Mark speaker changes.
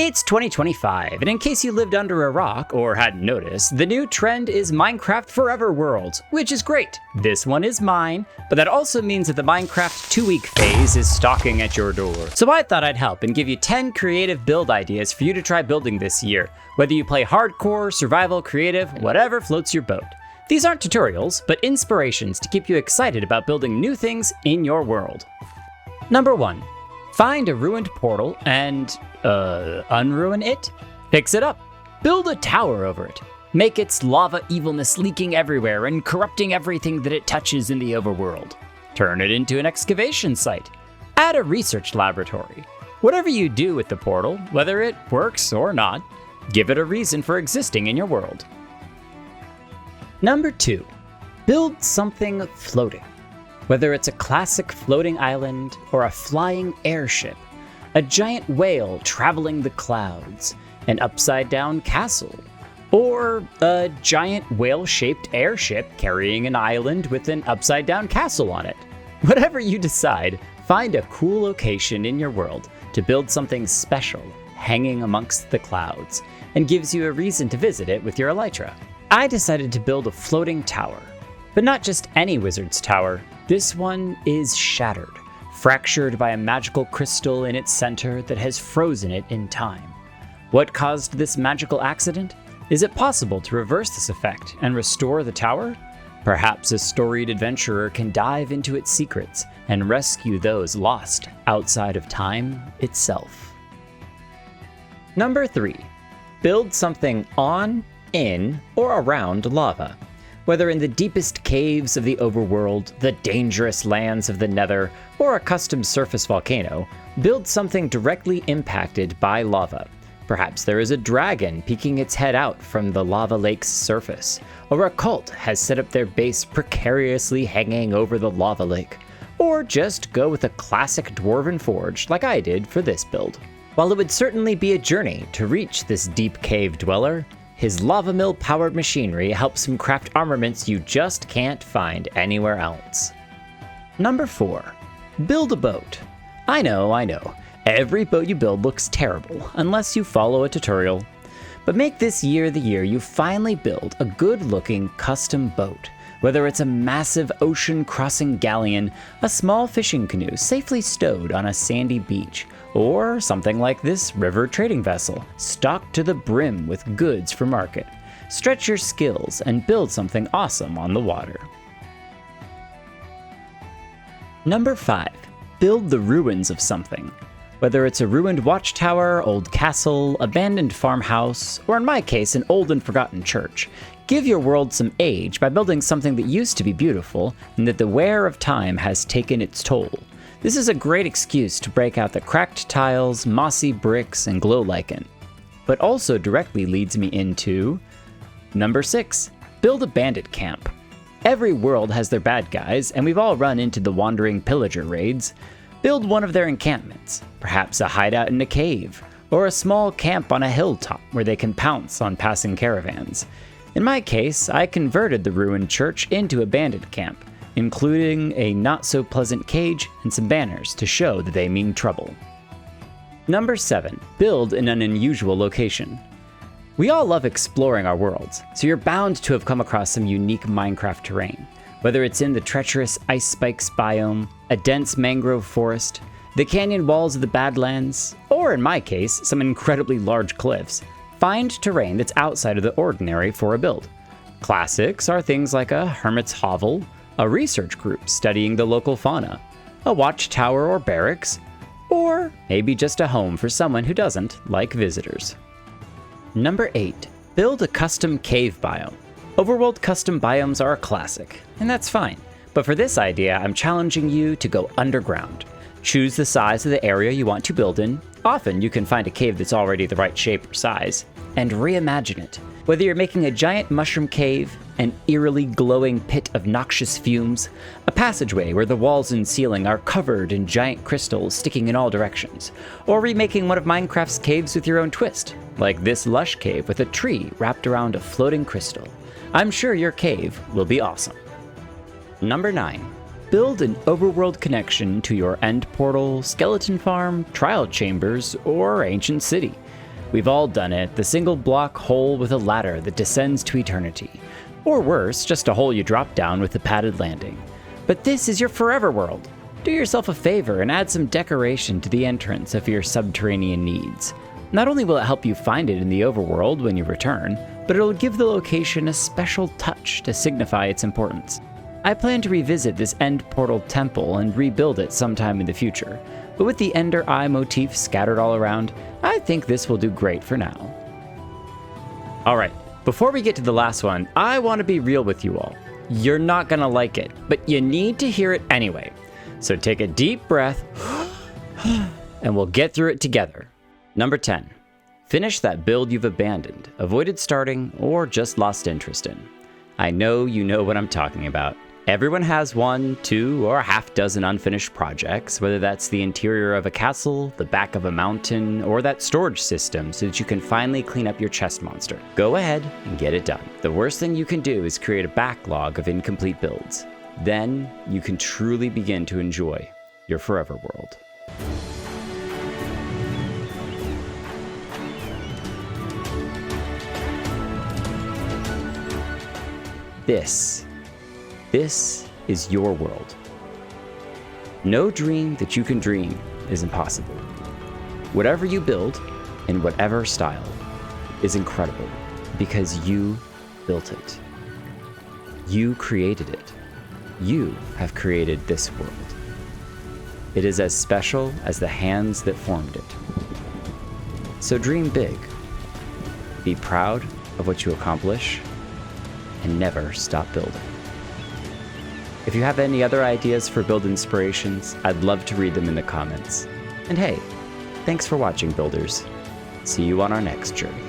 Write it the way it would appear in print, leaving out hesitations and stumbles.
Speaker 1: It's 2025, and in case you lived under a rock or hadn't noticed, the new trend is Minecraft Forever Worlds, which is great. This one is mine, but that also means that the Minecraft 2-week phase is stalking at your door. So I thought I'd help and give you 10 creative build ideas for you to try building this year, whether you play hardcore, survival, creative, whatever floats your boat. These aren't tutorials, but inspirations to keep you excited about building new things in your world. Number 1. Find a ruined portal and, unruin it? Fix it up. Build a tower over it. Make its lava evilness leaking everywhere and corrupting everything that it touches in the overworld. Turn it into an excavation site. Add a research laboratory. Whatever you do with the portal, whether it works or not, give it a reason for existing in your world. Number 2. Build something floating. Whether it's a classic floating island or a flying airship, a giant whale traveling the clouds, an upside-down castle, or a giant whale-shaped airship carrying an island with an upside-down castle on it. Whatever you decide, find a cool location in your world to build something special hanging amongst the clouds, and gives you a reason to visit it with your elytra. I decided to build a floating tower, but not just any wizard's tower. This one is shattered, fractured by a magical crystal in its center that has frozen it in time. What caused this magical accident? Is it possible to reverse this effect and restore the tower? Perhaps a storied adventurer can dive into its secrets and rescue those lost outside of time itself. Number 3. Build something on, in, or around lava. Whether in the deepest caves of the overworld, the dangerous lands of the nether, or a custom surface volcano, build something directly impacted by lava. Perhaps there is a dragon peeking its head out from the lava lake's surface, or a cult has set up their base precariously hanging over the lava lake, or just go with a classic dwarven forge like I did for this build. While it would certainly be a journey to reach this deep cave dweller, his lava mill-powered machinery helps him craft armaments you just can't find anywhere else. Number 4. Build a boat. I know. Every boat you build looks terrible, unless you follow a tutorial. But make this year the year you finally build a good-looking custom boat. Whether it's a massive ocean-crossing galleon, a small fishing canoe safely stowed on a sandy beach, or something like this river trading vessel, stocked to the brim with goods for market. Stretch your skills and build something awesome on the water. Number 5. Build the ruins of something. Whether it's a ruined watchtower, old castle, abandoned farmhouse, or in my case, an old and forgotten church, give your world some age by building something that used to be beautiful and that the wear of time has taken its toll. This is a great excuse to break out the cracked tiles, mossy bricks, and glow lichen. But also directly leads me into Number 6. Build a bandit camp. Every world has their bad guys, and we've all run into the wandering pillager raids. Build one of their encampments, perhaps a hideout in a cave, or a small camp on a hilltop where they can pounce on passing caravans. In my case, I converted the ruined church into a bandit camp, including a not-so-pleasant cage and some banners to show that they mean trouble. Number 7. Build in an unusual location. We all love exploring our worlds, so you're bound to have come across some unique Minecraft terrain. Whether it's in the treacherous ice spikes biome, a dense mangrove forest, the canyon walls of the badlands, or in my case, some incredibly large cliffs, find terrain that's outside of the ordinary for a build. Classics are things like a hermit's hovel, a research group studying the local fauna, a watchtower or barracks, or maybe just a home for someone who doesn't like visitors. Number 8. Build a custom cave biome. Overworld custom biomes are a classic, and that's fine. But for this idea, I'm challenging you to go underground. Choose the size of the area you want to build in. Often you can find a cave that's already the right shape or size, and reimagine it. Whether you're making a giant mushroom cave, an eerily glowing pit of noxious fumes, a passageway where the walls and ceiling are covered in giant crystals sticking in all directions, or remaking one of Minecraft's caves with your own twist, like this lush cave with a tree wrapped around a floating crystal. I'm sure your cave will be awesome. Number 9. Build an overworld connection to your end portal, skeleton farm, trial chambers, or ancient city. We've all done it, the single block hole with a ladder that descends to eternity. Or worse, just a hole you drop down with a padded landing. But this is your forever world. Do yourself a favor and add some decoration to the entrance of your subterranean needs. Not only will it help you find it in the overworld when you return, but it'll give the location a special touch to signify its importance. I plan to revisit this end portal temple and rebuild it sometime in the future, but with the Ender Eye motif scattered all around, I think this will do great for now. Alright, before we get to the last one, I want to be real with you all. You're not gonna like it, but you need to hear it anyway. So take a deep breath, and we'll get through it together. Number 10. Finish that build you've abandoned, avoided starting, or just lost interest in. I know you know what I'm talking about. Everyone has 1, 2, or a half dozen unfinished projects, whether that's the interior of a castle, the back of a mountain, or that storage system so that you can finally clean up your chest monster. Go ahead and get it done. The worst thing you can do is create a backlog of incomplete builds. Then you can truly begin to enjoy your forever world. This is your world. No dream that you can dream is impossible. Whatever you build, in whatever style, is incredible because you built it. You created it. You have created this world. It is as special as the hands that formed it. So dream big. Be proud of what you accomplish and never stop building. If you have any other ideas for build inspirations, I'd love to read them in the comments. And hey, thanks for watching, builders. See you on our next journey.